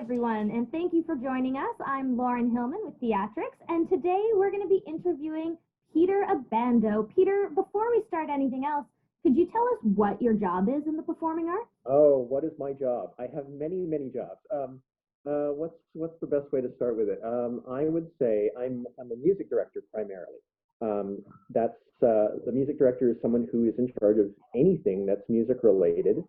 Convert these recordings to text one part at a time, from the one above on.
everyone, and thank you for joining us. I'm Lauren Hillman with Theatrics, and today we're going to be interviewing Peter Abando. Peter, before we start anything else, could you tell us what your job is in the performing arts? Oh, what is my job? I have many jobs. What's the best way to start with it? I would say I'm a music director primarily. That's the music director is someone who is in charge of anything that's music related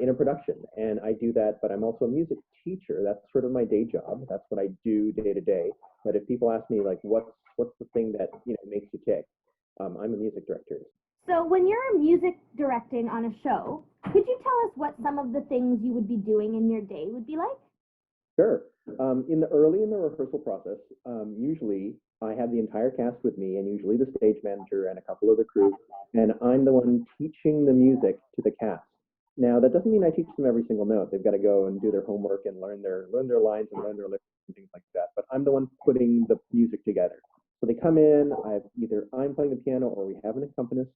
in a production, and I do that. But I'm also a music teacher. That's sort of my day job. That's what I do day to day. But if people ask me like, what's the thing that makes you tick? I'm a music director. So when you're music directing on a show, could you tell us what some of the things you would be doing in your day would be like? Sure. In the rehearsal process, usually I have the entire cast with me, and usually the stage manager and a couple of the crew, and I'm the one teaching the music to the cast. Now, that doesn't mean I teach them every single note. They've got to go and do their homework and learn their lines and learn their lyrics and things like that. But I'm the one putting the music together. So they come in. I'm playing the piano or we have an accompanist,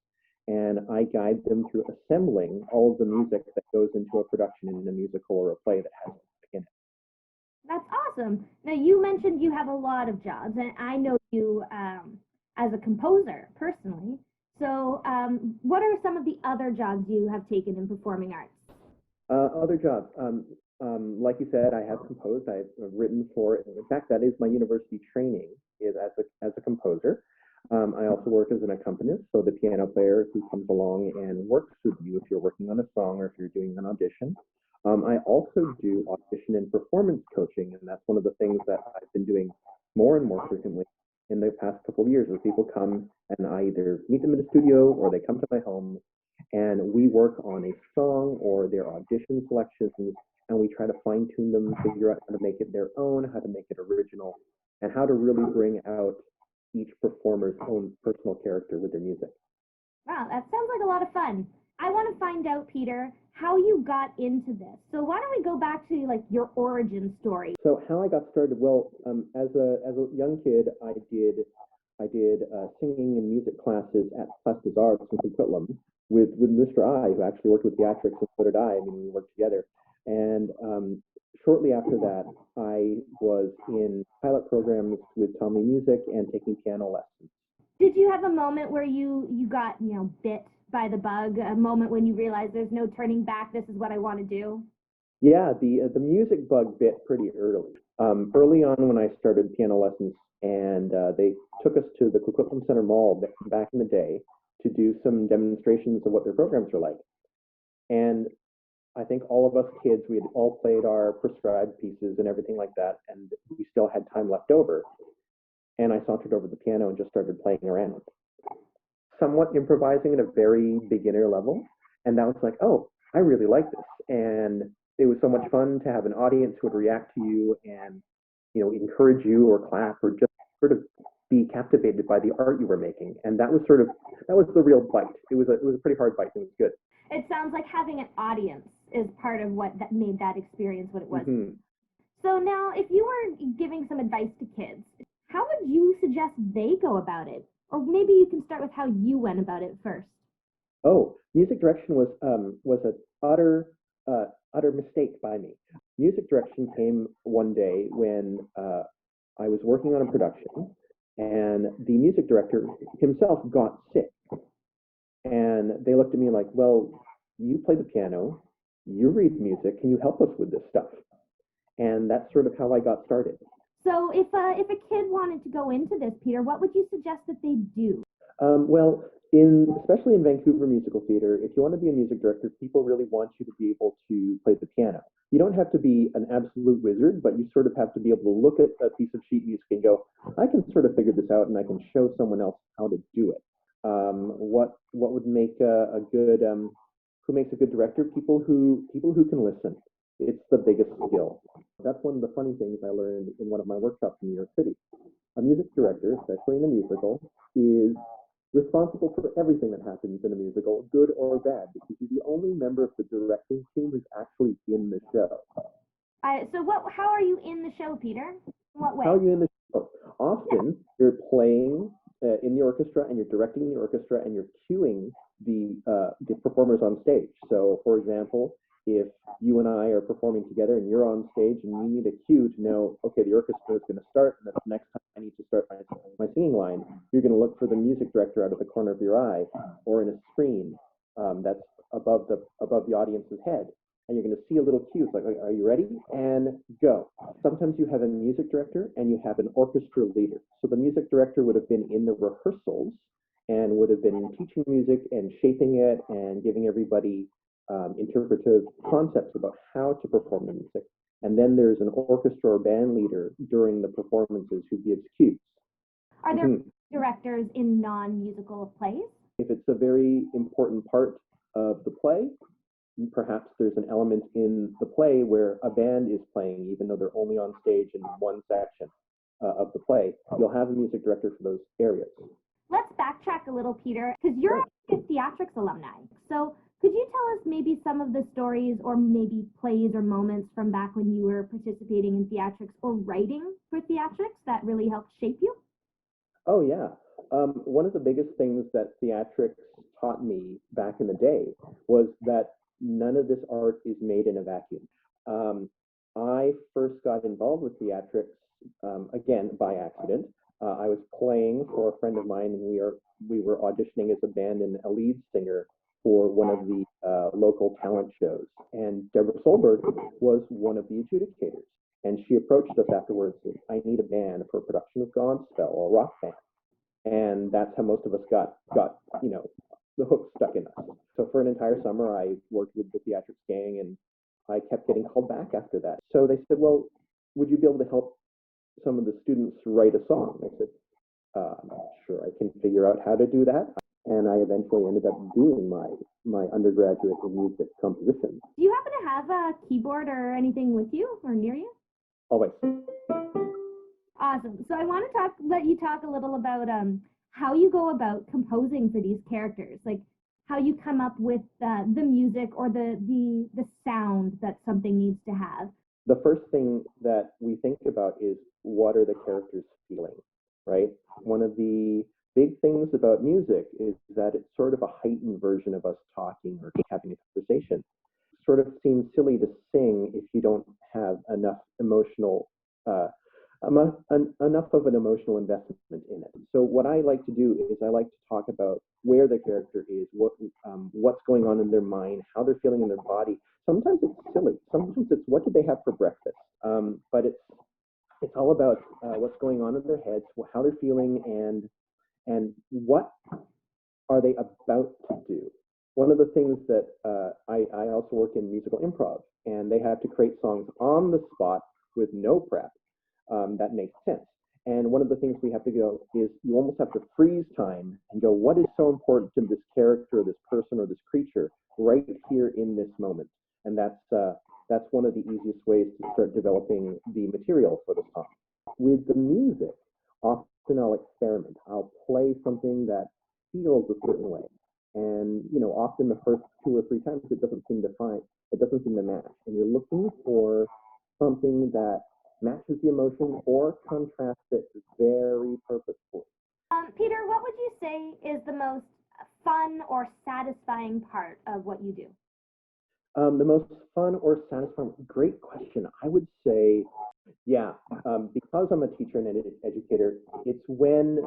and I guide them through assembling all of the music that goes into a production in a musical or a play that has music in it. That's awesome. Now, you mentioned you have a lot of jobs, and I know you as a composer personally. So what are some of the other jobs you have taken in performing arts? Other jobs. Like you said, I have composed. I've written for, in fact, that is my university training is as a composer. I also work as an accompanist, so the piano player who comes along and works with you if you're working on a song or if you're doing an audition. I also do audition and performance coaching, and that's one of the things that I've been doing more and more frequently in the past couple of years, where people come and I either meet them in the studio or they come to my home, and we work on a song or their audition selections, and we try to fine tune them, figure out how to make it their own, how to make it original, and how to really bring out each performer's own personal character with their music. Wow, that sounds like a lot of fun. I want to find out, Peter, how you got into this. So why don't we go back to like your origin story? So how I got started? Well, as a young kid, I did singing and music classes at Place des Arts in Coquitlam with Mr. I, who actually worked with Theatrics, and so did I. I mean, we worked together. And shortly after that, I was in pilot programs with Tommy Music and taking piano lessons. Did you have a moment where you got, bit by the bug, a moment when you realized there's no turning back, this is what I want to do? Yeah, the music bug bit pretty early. Early on when I started piano lessons, and they took us to the Coquitlam Center Mall back in the day to do some demonstrations of what their programs were like. And I think all of us kids, we had all played our prescribed pieces and everything like that, and we still had time left over. And I sauntered over the piano and just started playing around, somewhat improvising at a very beginner level. And that was like, oh, I really like this. And it was so much fun to have an audience who would react to you and, encourage you or clap or just sort of be captivated by the art you were making. And that was the real bite. It was a pretty hard bite, and it was good. It sounds like having an audience is part of what that made that experience what it was. Mm-hmm. So now, if you were giving some advice to kids, how would you suggest they go about it? Or maybe you can start with how you went about it first. Oh, music direction was an utter mistake by me. Music direction came one day when I was working on a production, and the music director himself got sick. And they looked at me like, well, you play the piano, you read music, can you help us with this stuff? And that's sort of how I got started. So if a kid wanted to go into this, Peter, what would you suggest that they do? Well, especially in Vancouver musical theater, if you want to be a music director, people really want you to be able to play the piano. You don't have to be an absolute wizard, but you sort of have to be able to look at a piece of sheet music and go, I can sort of figure this out, and I can show someone else how to do it. What would make a good who makes a good director? People who can listen. It's the biggest skill. That's one of the funny things I learned in one of my workshops in New York City. A music director, especially in a musical, is responsible for everything that happens in a musical, good or bad, because you're the only member of the directing team who's actually in the show. How are you in the show, Peter? In what way? How are you in the show? Often you're playing in the orchestra, and you're directing the orchestra, and you're cueing the performers on stage. So, for example, if you and I are performing together and you're on stage and you need a cue to know, okay, the orchestra is going to start, and that's the next time I need to start my singing line. You're going to look for the music director out of the corner of your eye or in a screen that's above the audience's head. And you're going to see a little cue. It's like, are you ready? And go. Sometimes you have a music director and you have an orchestra leader. So the music director would have been in the rehearsals and would have been teaching music and shaping it and giving everybody interpretive concepts about how to perform the music. And then there's an orchestra or band leader during the performances who gives cues. Are there directors in non-musical plays? If it's a very important part of the play, perhaps there's an element in the play where a band is playing, even though they're only on stage in one section of the play. You'll have a music director for those areas. Let's backtrack a little, Peter, because you're a theatrics alumni. So could you tell us maybe some of the stories or maybe plays or moments from back when you were participating in theatrics or writing for theatrics that really helped shape you? Oh, yeah. One of the biggest things that theatrics taught me back in the day was that none of this art is made in a vacuum. I first got involved with theatrics, again, by accident. I was playing for a friend of mine, and we were auditioning as a band and a lead singer for one of the local talent shows. And Deborah Solberg was one of the adjudicators. And she approached us afterwards and I need a band for a production of Godspell, or a rock band. And that's how most of us got the hook stuck in us. So for an entire summer, I worked with the theatrics gang, and I kept getting called back after that. So they said, well, would you be able to help some of the students write a song? I said, I'm not sure I can figure out how to do that. And I eventually ended up doing my undergraduate in music composition. Do you happen to have a keyboard or anything with you or near you? Always. Awesome. So I want to let you talk a little about how you go about composing for these characters, like how you come up with the music or the sound that something needs to have. The first thing that we think about is, what are the characters feeling, right? One of the big things about music is that it's sort of a heightened version of us talking or having a conversation. It sort of seems silly to sing if you don't have enough enough of an emotional investment in it. So what I like to do is I like to talk about where the character is, what's going on in their mind, how they're feeling in their body. Sometimes it's silly. Sometimes it's what did they have for breakfast. But it's all about what's going on in their heads, how they're feeling, and what are they about to do. One of the things that I also work in musical improv, and they have to create songs on the spot with no prep. That makes sense. And one of the things we have to go is you almost have to freeze time and go, what is so important to this character or this person or this creature right here in this moment? And that's one of the easiest ways to start developing the material for the song. With the music, often I'll experiment. I'll play something that feels a certain way. And, often the first 2 or 3 times it doesn't seem to match. And you're looking for something that matches the emotion or contrasts it very purposefully. Peter, what would you say is the most fun or satisfying part of what you do? The most fun or satisfying, great question. I would say, because I'm a teacher and an educator, it's when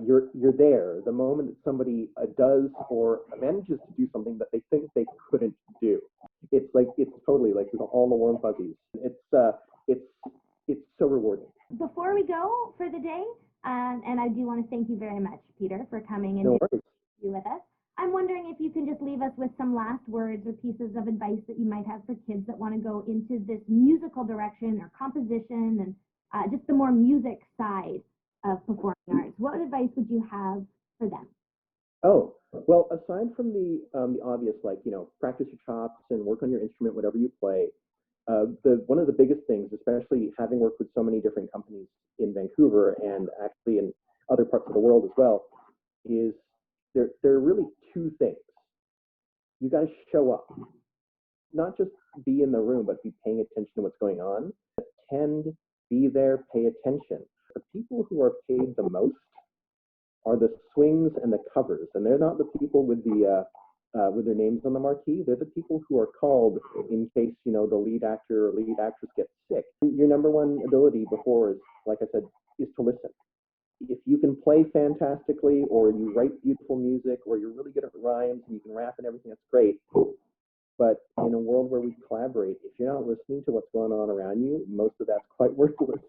you're there, the moment that somebody does or manages to do something that they think they couldn't do. It's totally like all the warm fuzzies. It's so rewarding. Before we go for the day, and I do want to thank you very much, Peter, for coming and be with us. I'm wondering if you can just leave us with some last words or pieces of advice that you might have for kids that want to go into this musical direction or composition and just the more music side of performing arts. What advice would you have for them? Oh, well, aside from the obvious, like, practice your chops and work on your instrument, whatever you play, one of the biggest things, especially having worked with so many different companies in Vancouver and actually in other parts of the world as well, is there are really 2 things. You got to show up, not just be in the room, but be paying attention to what's going on. Attend, be there, pay attention. The people who are paid the most are the swings and the covers, and they're not the people with the with their names on the marquee. They're the people who are called in case, you know, the lead actor or lead actress gets sick. Your number one ability before is, like I said, is to listen. If you can play fantastically, or you write beautiful music, or you're really good at rhymes and you can rap and everything, that's great. But in a world where we collaborate, if you're not listening to what's going on around you, most of that's quite worthless.